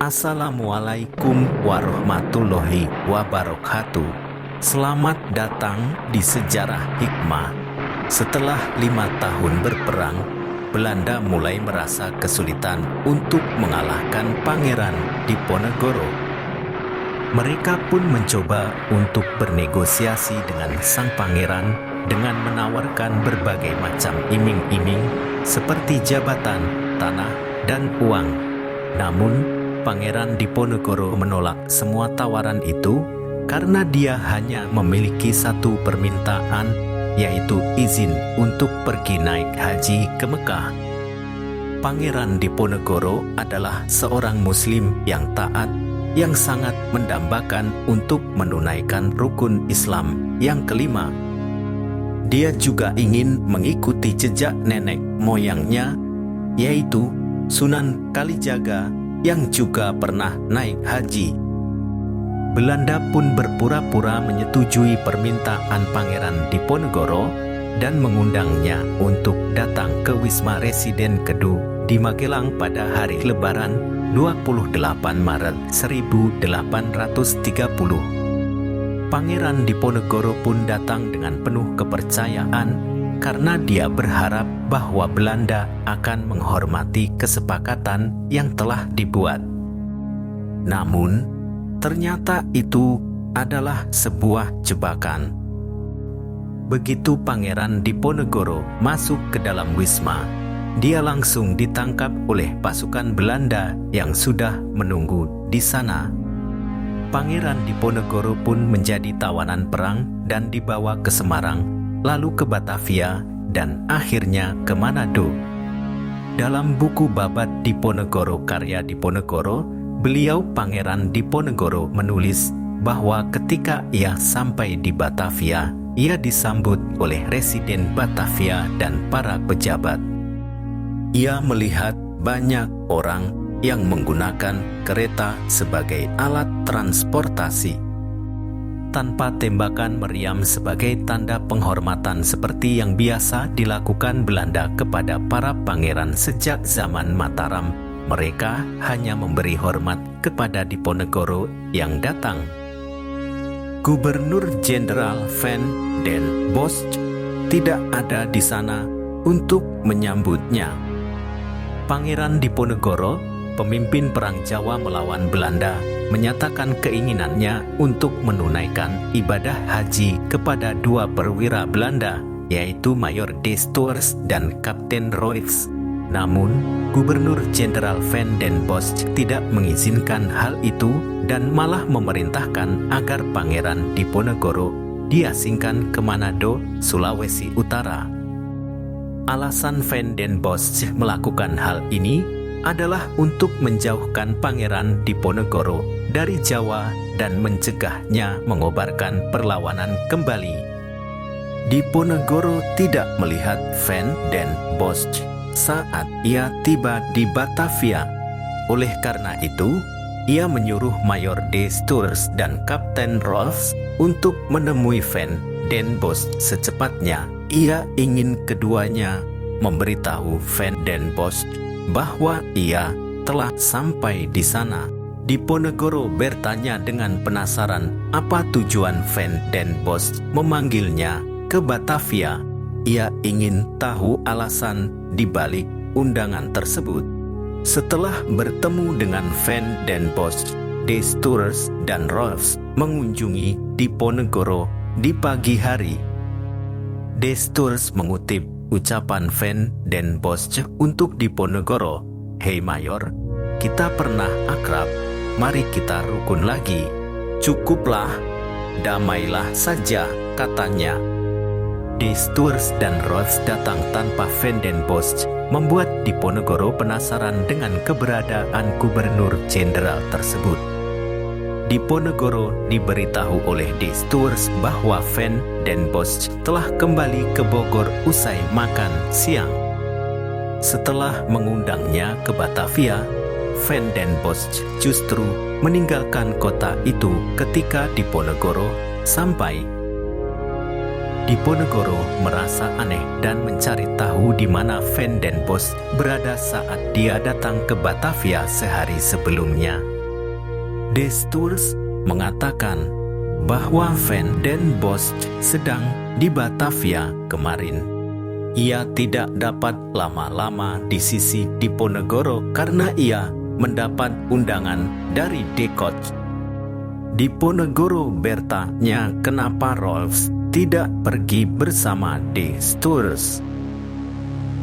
Assalamualaikum warahmatullahi wabarakatuh. Selamat datang di Sejarah Hikmah. Setelah 5 tahun berperang, Belanda mulai merasa kesulitan untuk mengalahkan Pangeran Diponegoro. Mereka pun mencoba untuk bernegosiasi dengan sang pangeran dengan menawarkan berbagai macam iming-iming seperti jabatan, tanah, dan uang. Namun, Pangeran Diponegoro menolak semua tawaran itu karena dia hanya memiliki satu permintaan, yaitu izin untuk pergi naik haji ke Mekah. Pangeran Diponegoro adalah seorang Muslim yang taat, yang sangat mendambakan untuk menunaikan rukun Islam yang kelima. Dia juga ingin mengikuti jejak nenek moyangnya, yaitu Sunan Kalijaga yang juga pernah naik haji. Belanda pun berpura-pura menyetujui permintaan Pangeran Diponegoro dan mengundangnya untuk datang ke Wisma Residen Kedu di Magelang pada hari Lebaran 28 Maret 1830. Pangeran Diponegoro pun datang dengan penuh kepercayaan karena dia berharap bahwa Belanda akan menghormati kesepakatan yang telah dibuat. Namun, ternyata itu adalah sebuah jebakan. Begitu Pangeran Diponegoro masuk ke dalam wisma, dia langsung ditangkap oleh pasukan Belanda yang sudah menunggu di sana. Pangeran Diponegoro pun menjadi tawanan perang dan dibawa ke Semarang, lalu ke Batavia, dan akhirnya ke Manado. Dalam buku Babat Diponegoro karya Diponegoro, beliau Pangeran Diponegoro menulis bahwa ketika ia sampai di Batavia, ia disambut oleh Residen Batavia dan para pejabat. Ia melihat banyak orang yang menggunakan kereta sebagai alat transportasi. Tanpa tembakan meriam sebagai tanda penghormatan seperti yang biasa dilakukan Belanda kepada para pangeran sejak zaman Mataram, mereka hanya memberi hormat kepada Diponegoro yang datang. Gubernur Jenderal Van den Bosch tidak ada di sana untuk menyambutnya. Pangeran Diponegoro, pemimpin Perang Jawa melawan Belanda, menyatakan keinginannya untuk menunaikan ibadah haji kepada 2 perwira Belanda, yaitu Mayor de Stoers dan Kapten Royce. Namun, Gubernur Jenderal Van den Bosch tidak mengizinkan hal itu dan malah memerintahkan agar Pangeran Diponegoro diasingkan ke Manado, Sulawesi Utara. Alasan Van den Bosch melakukan hal ini adalah untuk menjauhkan Pangeran Diponegoro dari Jawa dan mencegahnya mengobarkan perlawanan kembali. Diponegoro tidak melihat Van den Bosch saat ia tiba di Batavia. Oleh karena itu, ia menyuruh Mayor de Stoers dan Kapten Rolfs untuk menemui Van den Bosch secepatnya. Ia ingin keduanya memberitahu Van den Bosch bahwa ia telah sampai di sana. Diponegoro bertanya dengan penasaran apa tujuan Van den Bosch memanggilnya ke Batavia. Ia ingin tahu alasan di balik undangan tersebut. Setelah bertemu dengan Van den Bosch, de Stoers dan Rolfs mengunjungi Diponegoro di pagi hari. De Stoers mengutip ucapan Van den Bosch untuk Diponegoro, "Hei Mayor, kita pernah akrab, mari kita rukun lagi. Cukuplah, damailah saja," katanya. De Stoers dan Rolfs datang tanpa Van den Bosch, membuat Diponegoro penasaran dengan keberadaan Gubernur Jenderal tersebut. Diponegoro diberitahu oleh de Stoers bahwa Van den Bosch telah kembali ke Bogor usai makan siang. Setelah mengundangnya ke Batavia, Van den Bosch justru meninggalkan kota itu ketika Diponegoro sampai. Diponegoro merasa aneh dan mencari tahu di mana Van den Bosch berada saat dia datang ke Batavia sehari sebelumnya. Destours mengatakan bahwa Van den Bosch sedang di Batavia kemarin. Ia tidak dapat lama-lama di sisi Diponegoro karena ia mendapat undangan dari De Kock. Diponegoro bertanya kenapa Rolf tidak pergi bersama Destours.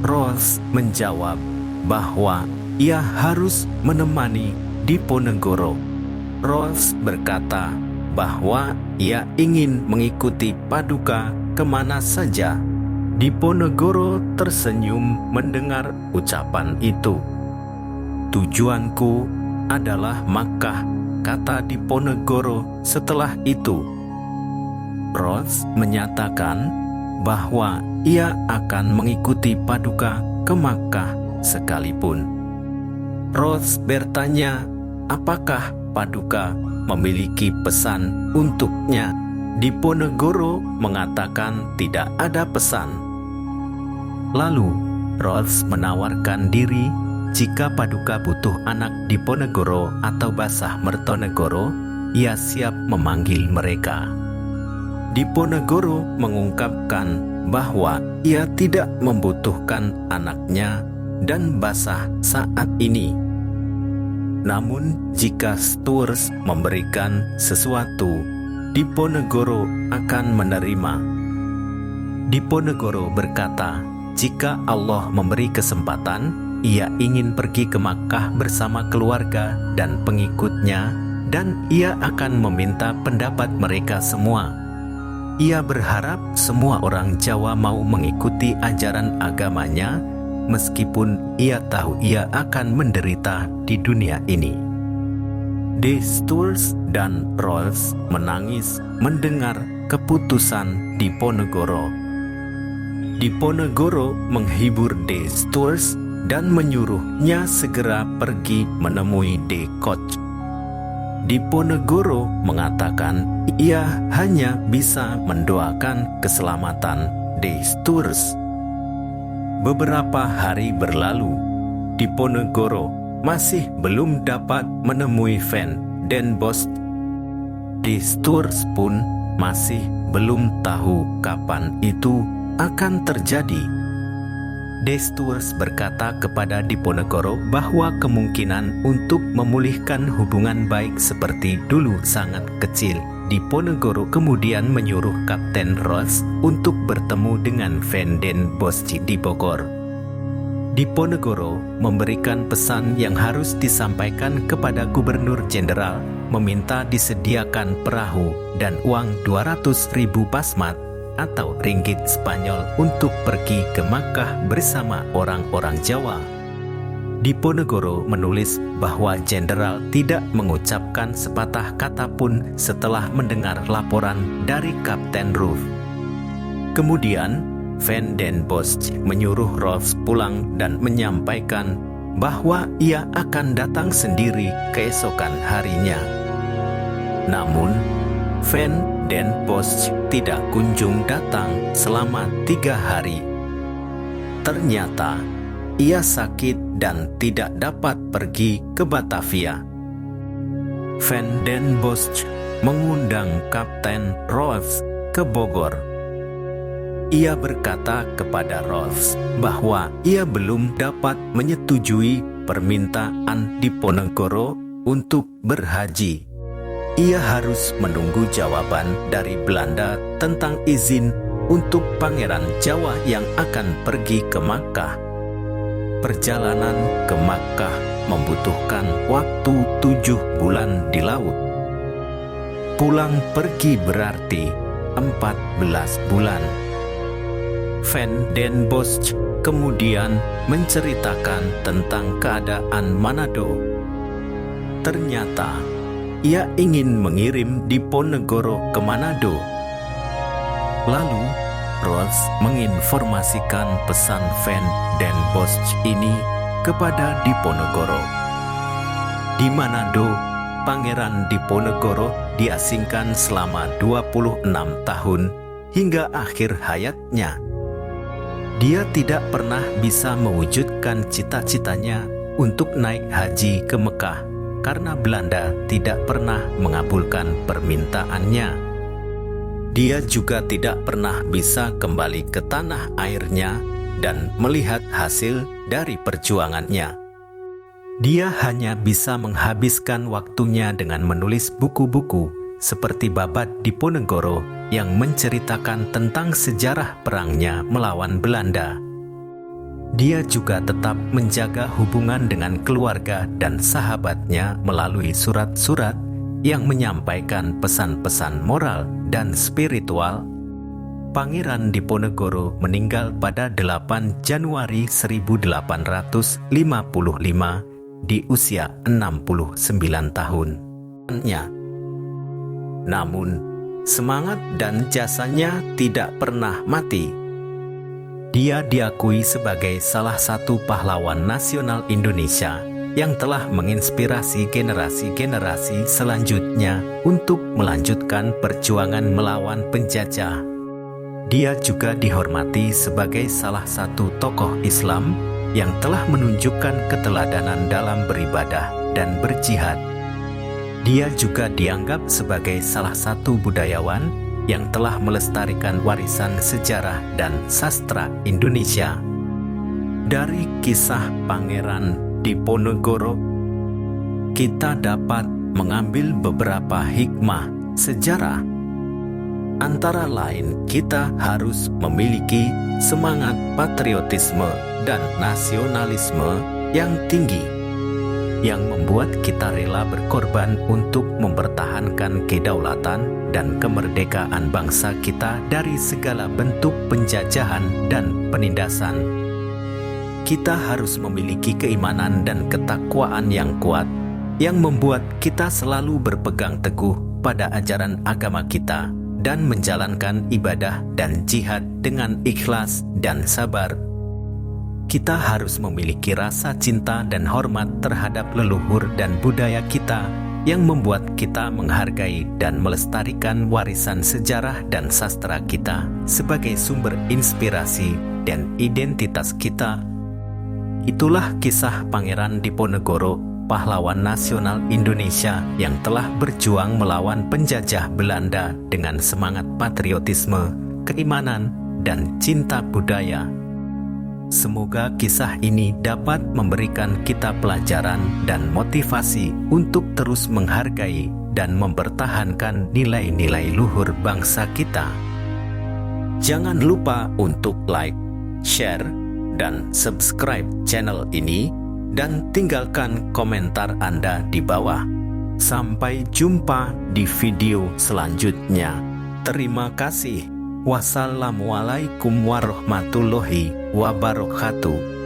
Rolf menjawab bahwa ia harus menemani Diponegoro. Rolf berkata bahwa ia ingin mengikuti Paduka kemana saja. Diponegoro tersenyum mendengar ucapan itu. "Tujuanku adalah Makkah," kata Diponegoro setelah itu. Rolf menyatakan bahwa ia akan mengikuti Paduka ke Makkah sekalipun. Rolf bertanya apakah Paduka memiliki pesan untuknya. Diponegoro mengatakan tidak ada pesan. Lalu Rolf menawarkan diri jika Paduka butuh anak Diponegoro atau Basah Mertonegoro, ia siap memanggil mereka. Diponegoro mengungkapkan bahwa ia tidak membutuhkan anaknya dan Basah saat ini. Namun jika Stours memberikan sesuatu, Diponegoro akan menerima. Diponegoro berkata, jika Allah memberi kesempatan, ia ingin pergi ke Makkah bersama keluarga dan pengikutnya, dan ia akan meminta pendapat mereka semua. Ia berharap semua orang Jawa mau mengikuti ajaran agamanya, meskipun ia tahu ia akan menderita di dunia ini. Destours dan Rolf menangis mendengar keputusan Diponegoro. Diponegoro menghibur Destours dan menyuruhnya segera pergi menemui De Kock. Diponegoro mengatakan ia hanya bisa mendoakan keselamatan Destours. Beberapa hari berlalu, Diponegoro masih belum dapat menemui Van den Bosch. Destours pun masih belum tahu kapan itu akan terjadi. Destours berkata kepada Diponegoro bahwa kemungkinan untuk memulihkan hubungan baik seperti dulu sangat kecil. Diponegoro kemudian menyuruh Kapten Rolf untuk bertemu dengan Van den Bosch di Bogor. Diponegoro memberikan pesan yang harus disampaikan kepada Gubernur Jenderal, meminta disediakan perahu dan uang 200.000 basmat atau ringgit Spanyol untuk pergi ke Makkah bersama orang-orang Jawa. Diponegoro menulis bahwa jenderal tidak mengucapkan sepatah kata pun setelah mendengar laporan dari Kapten Rolf. Kemudian Van den Bosch menyuruh Rolf pulang dan menyampaikan bahwa ia akan datang sendiri keesokan harinya. Namun Van den Bosch tidak kunjung datang selama 3 hari. Ternyata ia sakit dan tidak dapat pergi ke Batavia. Van den Bosch mengundang Kapten Rolf ke Bogor. Ia berkata kepada Rolf bahwa ia belum dapat menyetujui permintaan Diponegoro untuk berhaji. Ia harus menunggu jawaban dari Belanda tentang izin untuk Pangeran Jawa yang akan pergi ke Makkah. Perjalanan ke Makkah membutuhkan waktu 7 bulan di laut. Pulang pergi berarti 14 bulan. Van den Bosch kemudian menceritakan tentang keadaan Manado. Ternyata ia ingin mengirim Diponegoro ke Manado. Lalu Rolf menginformasikan pesan Van den Bosch ini kepada Diponegoro. Di Manado, Pangeran Diponegoro diasingkan selama 26 tahun hingga akhir hayatnya. Dia tidak pernah bisa mewujudkan cita-citanya untuk naik haji ke Mekah. karena Belanda tidak pernah mengabulkan permintaannya. Dia juga tidak pernah bisa kembali ke tanah airnya dan melihat hasil dari perjuangannya. Dia hanya bisa menghabiskan waktunya dengan menulis buku-buku seperti Babat Diponegoro yang menceritakan tentang sejarah perangnya melawan Belanda. Dia juga tetap menjaga hubungan dengan keluarga dan sahabatnya melalui surat-surat yang menyampaikan pesan-pesan moral dan spiritual. Pangeran Diponegoro meninggal pada 8 Januari 1855 di usia 69 tahun. Namun, semangat dan jasanya tidak pernah mati. Dia diakui sebagai salah satu pahlawan nasional Indonesia yang telah menginspirasi generasi-generasi selanjutnya untuk melanjutkan perjuangan melawan penjajah. Dia juga dihormati sebagai salah satu tokoh Islam yang telah menunjukkan keteladanan dalam beribadah dan berjihad. Dia juga dianggap sebagai salah satu budayawan yang telah melestarikan warisan sejarah dan sastra Indonesia. Dari kisah Pangeran Diponegoro, kita dapat mengambil beberapa hikmah sejarah. Antara lain, kita harus memiliki semangat patriotisme dan nasionalisme yang tinggi, yang membuat kita rela berkorban untuk mempertahankan kedaulatan dan kemerdekaan bangsa kita dari segala bentuk penjajahan dan penindasan. Kita harus memiliki keimanan dan ketakwaan yang kuat, yang membuat kita selalu berpegang teguh pada ajaran agama kita dan menjalankan ibadah dan jihad dengan ikhlas dan sabar. Kita harus memiliki rasa cinta dan hormat terhadap leluhur dan budaya kita, yang membuat kita menghargai dan melestarikan warisan sejarah dan sastra kita sebagai sumber inspirasi dan identitas kita. Itulah kisah Pangeran Diponegoro, pahlawan nasional Indonesia yang telah berjuang melawan penjajah Belanda dengan semangat patriotisme, keimanan, dan cinta budaya. Semoga kisah ini dapat memberikan kita pelajaran dan motivasi untuk terus menghargai dan mempertahankan nilai-nilai luhur bangsa kita. Jangan lupa untuk like, share, dan subscribe channel ini, dan tinggalkan komentar Anda di bawah. Sampai jumpa di video selanjutnya. Terima kasih. Wassalamualaikum warahmatullahi wabarakatuh.